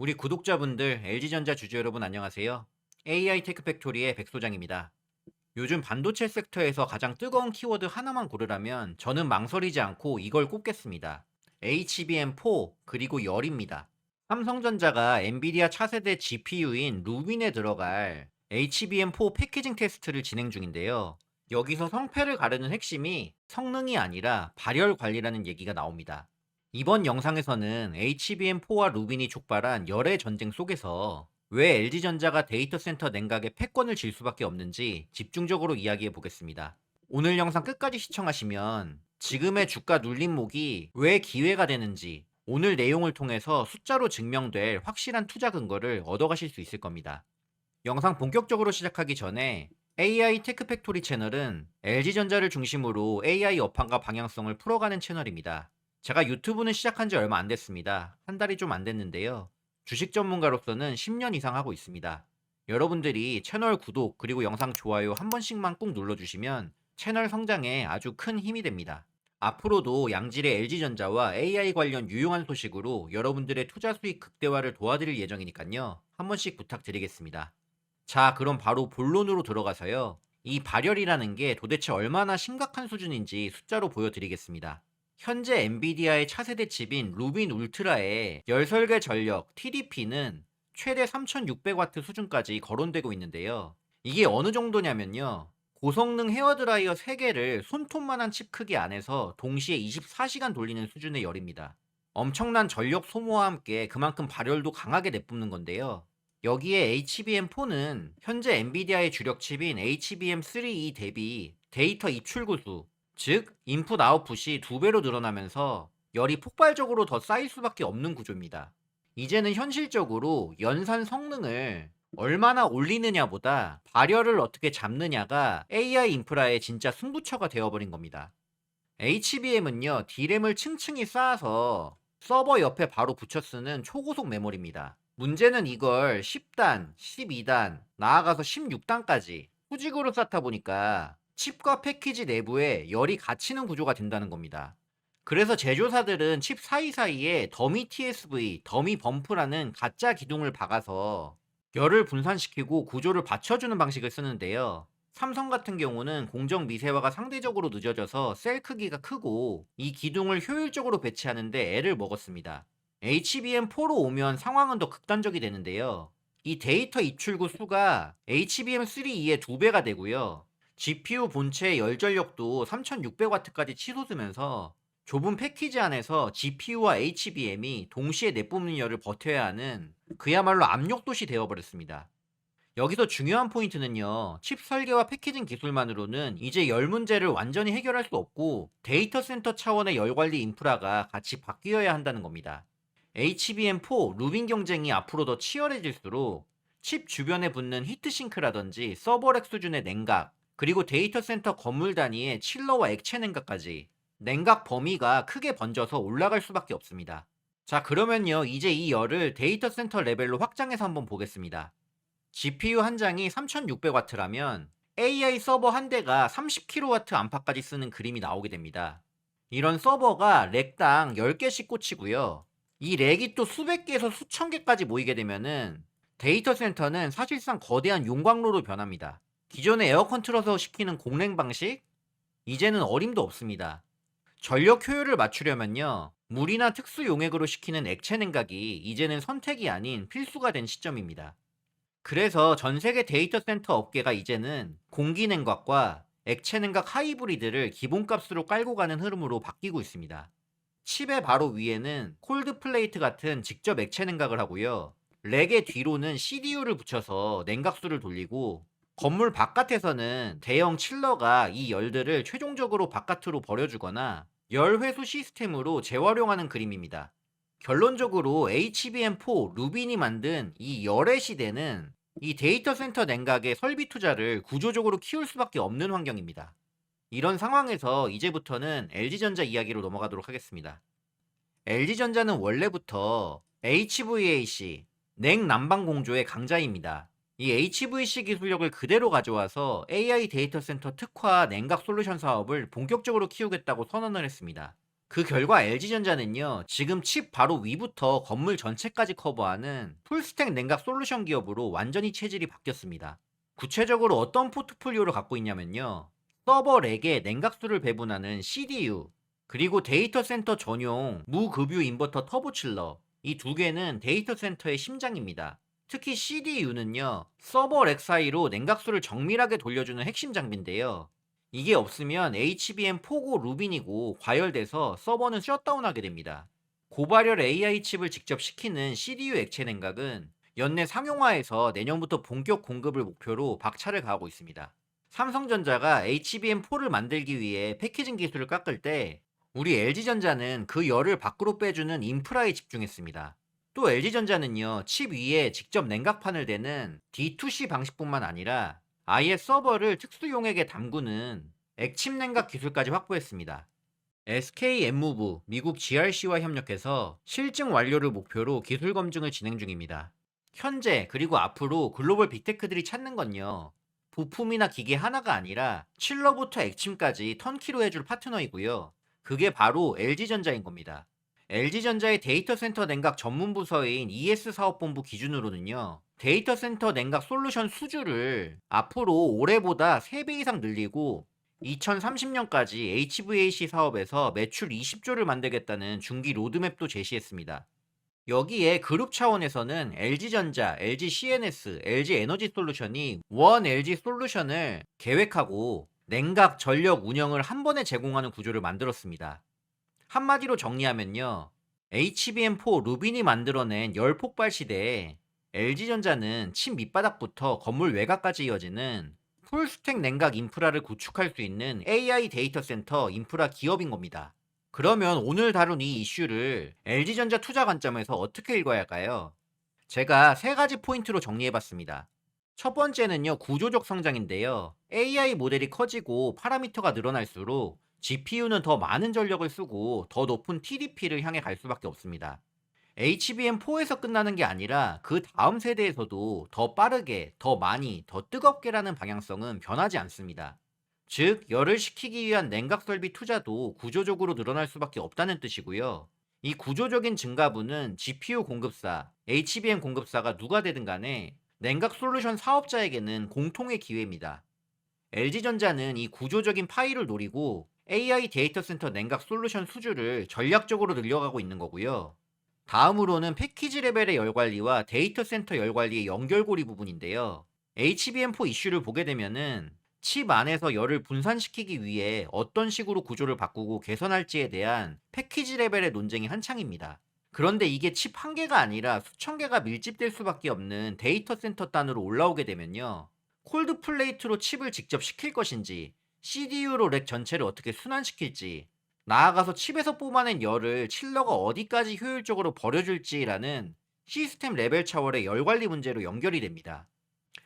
우리 구독자분들, LG전자 주주 여러분 안녕하세요. AI 테크팩토리의 백소장입니다. 요즘 반도체 섹터에서 가장 뜨거운 키워드 하나만 고르라면 저는 망설이지 않고 이걸 꼽겠습니다. HBM4 그리고 열입니다. 삼성전자가 엔비디아 차세대 GPU인 루빈에 들어갈 HBM4 패키징 테스트를 진행 중인데요. 여기서 성패를 가르는 핵심이 성능이 아니라 발열 관리라는 얘기가 나옵니다. 이번 영상에서는 HBM4와 루빈이 촉발한 열의 전쟁 속에서 왜 LG전자가 데이터 센터 냉각에 패권을 질 수밖에 없는지 집중적으로 이야기해 보겠습니다. 오늘 영상 끝까지 시청하시면 지금의 주가 눌림목이 왜 기회가 되는지 오늘 내용을 통해서 숫자로 증명될 확실한 투자 근거를 얻어가실 수 있을 겁니다. 영상 본격적으로 시작하기 전에 AI 테크팩토리 채널은 LG전자를 중심으로 AI 업황과 방향성을 풀어가는 채널입니다. 제가 유튜브는 시작한 지 얼마 안 됐습니다. 한 달이 좀 안 됐는데요. 주식 전문가로서는 10년 이상 하고 있습니다. 여러분들이 채널 구독 그리고 영상 좋아요 한 번씩만 꾹 눌러주시면 채널 성장에 아주 큰 힘이 됩니다. 앞으로도 양질의 LG전자와 AI 관련 유용한 소식으로 여러분들의 투자 수익 극대화를 도와드릴 예정이니까요. 한 번씩 부탁드리겠습니다. 자, 그럼 바로 본론으로 들어가서요. 이 발열이라는 게 도대체 얼마나 심각한 수준인지 숫자로 보여드리겠습니다. 현재 엔비디아의 차세대 칩인 루빈 울트라의 열설계 전력 TDP는 최대 3600W 수준까지 거론되고 있는데요. 이게 어느 정도냐면요. 고성능 헤어드라이어 3개를 손톱만한 칩 크기 안에서 동시에 24시간 돌리는 수준의 열입니다. 엄청난 전력 소모와 함께 그만큼 발열도 강하게 내뿜는 건데요. 여기에 HBM4는 현재 엔비디아의 주력 칩인 HBM3E 대비 데이터 입출 구수, 즉 인풋 아웃풋이 2배로 늘어나면서 열이 폭발적으로 더 쌓일 수밖에 없는 구조입니다. 이제는 현실적으로 연산 성능을 얼마나 올리느냐보다 발열을 어떻게 잡느냐가 AI 인프라의 진짜 승부처가 되어버린 겁니다. HBM은요, D램을 층층이 쌓아서 서버 옆에 바로 붙여 쓰는 초고속 메모리입니다. 문제는 이걸 10단, 12단, 나아가서 16단까지 수직으로 쌓다 보니까 칩과 패키지 내부에 열이 갇히는 구조가 된다는 겁니다. 그래서 제조사들은 칩 사이사이에 더미 TSV, 더미 범프라는 가짜 기둥을 박아서 열을 분산시키고 구조를 받쳐주는 방식을 쓰는데요. 삼성 같은 경우는 공정 미세화가 상대적으로 늦어져서 셀 크기가 크고 이 기둥을 효율적으로 배치하는데 애를 먹었습니다. HBM4로 오면 상황은 더 극단적이 되는데요. 이 데이터 입출구 수가 HBM3E의 2배가 되고요. GPU 본체의 열전력도 3600W까지 치솟으면서 좁은 패키지 안에서 GPU와 HBM이 동시에 내뿜는 열을 버텨야 하는 그야말로 압력도시 되어버렸습니다. 여기서 중요한 포인트는요, 칩 설계와 패키징 기술만으로는 이제 열 문제를 완전히 해결할 수 없고 데이터 센터 차원의 열 관리 인프라가 같이 바뀌어야 한다는 겁니다. HBM4 루빈 경쟁이 앞으로 더 치열해질수록 칩 주변에 붙는 히트싱크라든지 서버렉 수준의 냉각, 그리고 데이터 센터 건물 단위의 칠러와 액체 냉각까지 냉각 범위가 크게 번져서 올라갈 수밖에 없습니다. 자, 그러면요, 이제 이 열을 데이터 센터 레벨로 확장해서 한번 보겠습니다. GPU 한 장이 3600W라면 AI 서버 한 대가 30kW 안팎까지 쓰는 그림이 나오게 됩니다. 이런 서버가 렉당 10개씩 꽂히고요. 이 렉이 또 수백 개에서 수천 개까지 모이게 되면은 데이터 센터는 사실상 거대한 용광로로 변합니다. 기존에 에어컨 틀어서 시키는 공랭 방식? 이제는 어림도 없습니다. 전력 효율을 맞추려면요, 물이나 특수 용액으로 시키는 액체 냉각이 이제는 선택이 아닌 필수가 된 시점입니다. 그래서 전 세계 데이터 센터 업계가 이제는 공기 냉각과 액체 냉각 하이브리드를 기본값으로 깔고 가는 흐름으로 바뀌고 있습니다. 칩의 바로 위에는 콜드 플레이트 같은 직접 액체 냉각을 하고요. 렉의 뒤로는 CDU를 붙여서 냉각수를 돌리고 건물 바깥에서는 대형 칠러가 이 열들을 최종적으로 바깥으로 버려주거나 열 회수 시스템으로 재활용하는 그림입니다. 결론적으로 HBM4 루빈이 만든 이 열의 시대는 이 데이터 센터 냉각의 설비 투자를 구조적으로 키울 수밖에 없는 환경입니다. 이런 상황에서 이제부터는 LG전자 이야기로 넘어가도록 하겠습니다. LG전자는 원래부터 HVAC, 냉난방 공조의 강자입니다. 이 HVC 기술력을 그대로 가져와서 AI 데이터 센터 특화 냉각 솔루션 사업을 본격적으로 키우겠다고 선언을 했습니다. 그 결과 LG전자는요, 지금 칩 바로 위부터 건물 전체까지 커버하는 풀스택 냉각 솔루션 기업으로 완전히 체질이 바뀌었습니다. 구체적으로 어떤 포트폴리오를 갖고 있냐면요, 서버 렉에 냉각수를 배분하는 CDU, 그리고 데이터 센터 전용 무급유 인버터 터보칠러, 이 두 개는 데이터 센터의 심장입니다. 특히 CDU는요, 서버 렉 사이로 냉각수를 정밀하게 돌려주는 핵심 장비인데요. 이게 없으면 HBM 포고 루빈이고 과열돼서 서버는 셧다운하게 됩니다. 고발열 AI 칩을 직접 시키는 CDU 액체 냉각은 연내 상용화해서 내년부터 본격 공급을 목표로 박차를 가하고 있습니다. 삼성전자가 HBM4를 만들기 위해 패키징 기술을 깎을 때 우리 LG전자는 그 열을 밖으로 빼주는 인프라에 집중했습니다. 또 LG전자는요, 칩 위에 직접 냉각판을 대는 D2C 방식뿐만 아니라 아예 서버를 특수용액에 담그는 액침 냉각 기술까지 확보했습니다. SK 엠무브, 미국 GRC와 협력해서 실증 완료를 목표로 기술 검증을 진행 중입니다. 현재 그리고 앞으로 글로벌 빅테크들이 찾는 건요, 부품이나 기계 하나가 아니라 칠러부터 액침까지 턴키로 해줄 파트너이고요. 그게 바로 LG전자인 겁니다. LG전자의 데이터 센터 냉각 전문 부서인 ES 사업본부 기준으로는요, 데이터 센터 냉각 솔루션 수주를 앞으로 올해보다 3배 이상 늘리고 2030년까지 HVAC 사업에서 매출 20조를 만들겠다는 중기 로드맵도 제시했습니다. 여기에 그룹 차원에서는 LG전자, LG CNS, LG 에너지 솔루션이 원 LG 솔루션을 계획하고 냉각, 전력, 운영을 한 번에 제공하는 구조를 만들었습니다. 한마디로 정리하면요, HBM4 루빈이 만들어낸 열 폭발 시대에 LG전자는 칩 밑바닥부터 건물 외곽까지 이어지는 풀스택 냉각 인프라를 구축할 수 있는 AI 데이터 센터 인프라 기업인 겁니다. 그러면 오늘 다룬 이 이슈를 LG전자 투자 관점에서 어떻게 읽어야 할까요? 제가 세 가지 포인트로 정리해봤습니다. 첫 번째는요, 구조적 성장인데요. AI 모델이 커지고 파라미터가 늘어날수록 GPU는 더 많은 전력을 쓰고 더 높은 TDP를 향해 갈 수밖에 없습니다. HBM4에서 끝나는 게 아니라 그 다음 세대에서도 더 빠르게, 더 많이, 더 뜨겁게라는 방향성은 변하지 않습니다. 즉, 열을 식히기 위한 냉각 설비 투자도 구조적으로 늘어날 수밖에 없다는 뜻이고요. 이 구조적인 증가분은 GPU 공급사, HBM 공급사가 누가 되든 간에 냉각 솔루션 사업자에게는 공통의 기회입니다. LG전자는 이 구조적인 파이를 노리고 AI 데이터 센터 냉각 솔루션 수주를 전략적으로 늘려가고 있는 거고요. 다음으로는 패키지 레벨의 열 관리와 데이터 센터 열 관리의 연결고리 부분인데요. HBM4 이슈를 보게 되면은 칩 안에서 열을 분산시키기 위해 어떤 식으로 구조를 바꾸고 개선할지에 대한 패키지 레벨의 논쟁이 한창입니다. 그런데 이게 칩 한 개가 아니라 수천 개가 밀집될 수밖에 없는 데이터 센터 단으로 올라오게 되면요, 콜드 플레이트로 칩을 직접 식힐 것인지, CDU로 렉 전체를 어떻게 순환시킬지, 나아가서 칩에서 뽑아낸 열을 칠러가 어디까지 효율적으로 버려줄지라는 시스템 레벨 차원의 열 관리 문제로 연결이 됩니다.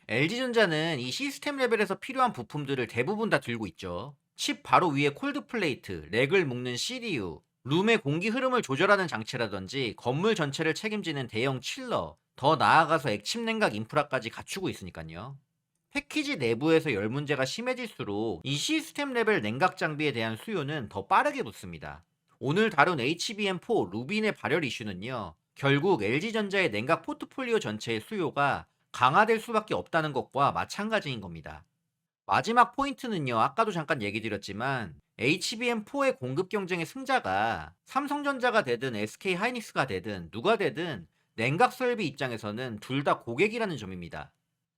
LG전자는 이 시스템 레벨에서 필요한 부품들을 대부분 다 들고 있죠. 칩 바로 위에 콜드 플레이트, 렉을 묶는 CDU, 룸의 공기 흐름을 조절하는 장치라든지 건물 전체를 책임지는 대형 칠러, 더 나아가서 액침 냉각 인프라까지 갖추고 있으니까요. 패키지 내부에서 열 문제가 심해질수록 이 시스템 레벨 냉각 장비에 대한 수요는 더 빠르게 붙습니다. 오늘 다룬 HBM4 루빈의 발열 이슈는요, 결국 LG전자의 냉각 포트폴리오 전체의 수요가 강화될 수밖에 없다는 것과 마찬가지인 겁니다. 마지막 포인트는요, 아까도 잠깐 얘기 드렸지만 HBM4의 공급 경쟁의 승자가 삼성전자가 되든 SK 하이닉스가 되든 누가 되든 냉각 설비 입장에서는 둘 다 고객이라는 점입니다.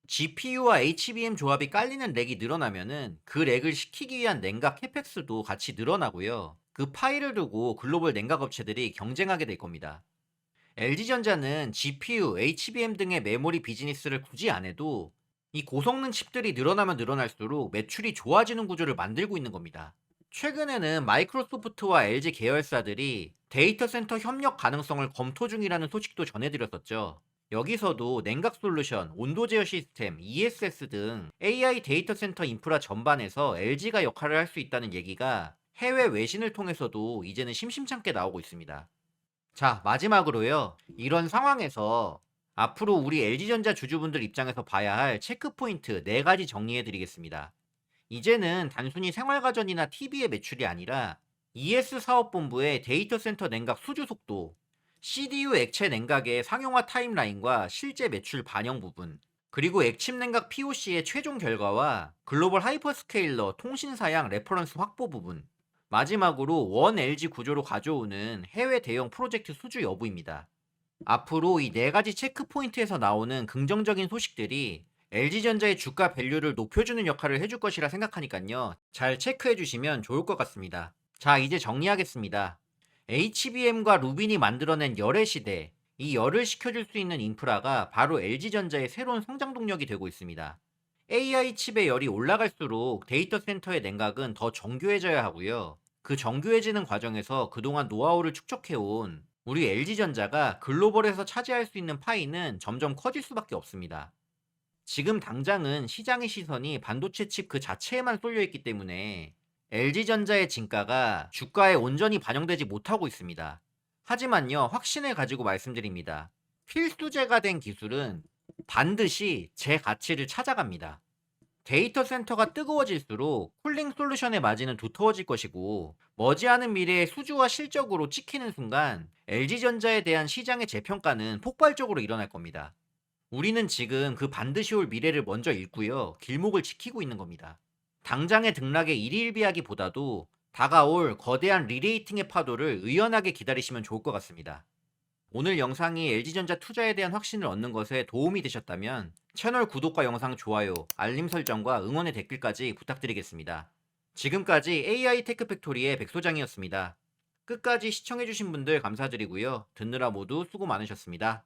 GPU와 HBM 조합이 깔리는 렉이 늘어나면은 그 렉을 식히기 위한 냉각 캐펙스도 같이 늘어나고요. 그 파이를 두고 글로벌 냉각 업체들이 경쟁하게 될 겁니다. LG전자는 GPU, HBM 등의 메모리 비즈니스를 굳이 안 해도 이 고성능 칩들이 늘어나면 늘어날수록 매출이 좋아지는 구조를 만들고 있는 겁니다. 최근에는 마이크로소프트와 LG 계열사들이 데이터 센터 협력 가능성을 검토 중이라는 소식도 전해드렸었죠. 여기서도 냉각 솔루션, 온도 제어 시스템, ESS 등 AI 데이터 센터 인프라 전반에서 LG가 역할을 할 수 있다는 얘기가 해외 외신을 통해서도 이제는 심심찮게 나오고 있습니다. 자, 마지막으로요. 이런 상황에서 앞으로 우리 LG전자 주주분들 입장에서 봐야 할 체크 포인트 4가지 정리해 드리겠습니다. 이제는 단순히 생활가전이나 TV의 매출이 아니라 ES 사업본부의 데이터 센터 냉각 수주 속도, CDU 액체 냉각의 상용화 타임라인과 실제 매출 반영 부분, 그리고 액침 냉각 POC의 최종 결과와 글로벌 하이퍼스케일러 통신사양 레퍼런스 확보 부분, 마지막으로 원 LG 구조로 가져오는 해외 대형 프로젝트 수주 여부입니다. 앞으로 이 네 가지 체크 포인트에서 나오는 긍정적인 소식들이 LG전자의 주가 밸류를 높여주는 역할을 해줄 것이라 생각하니까요. 잘 체크해 주시면 좋을 것 같습니다. 자, 이제 정리하겠습니다. HBM과 루빈이 만들어낸 열의 시대, 이 열을 식혀줄 수 있는 인프라가 바로 LG전자의 새로운 성장 동력이 되고 있습니다. AI 칩의 열이 올라갈수록 데이터 센터의 냉각은 더 정교해져야 하고요. 그 정교해지는 과정에서 그동안 노하우를 축적해온 우리 LG전자가 글로벌에서 차지할 수 있는 파이는 점점 커질 수밖에 없습니다. 지금 당장은 시장의 시선이 반도체 칩 그 자체에만 쏠려 있기 때문에 LG전자의 진가가 주가에 온전히 반영되지 못하고 있습니다. 하지만요, 확신을 가지고 말씀드립니다. 필수제가 된 기술은 반드시 제 가치를 찾아갑니다. 데이터 센터가 뜨거워질수록 쿨링 솔루션의 마진은 두터워질 것이고, 머지않은 미래의 수주와 실적으로 찍히는 순간 LG전자에 대한 시장의 재평가는 폭발적으로 일어날 겁니다. 우리는 지금 그 반드시 올 미래를 먼저 읽고요, 길목을 지키고 있는 겁니다. 당장의 등락의 일희일비하기보다도 다가올 거대한 리레이팅의 파도를 의연하게 기다리시면 좋을 것 같습니다. 오늘 영상이 LG전자 투자에 대한 확신을 얻는 것에 도움이 되셨다면 채널 구독과 영상 좋아요, 알림 설정과 응원의 댓글까지 부탁드리겠습니다. 지금까지 AI 테크팩토리의 백소장이었습니다. 끝까지 시청해주신 분들 감사드리고요. 듣느라 모두 수고 많으셨습니다.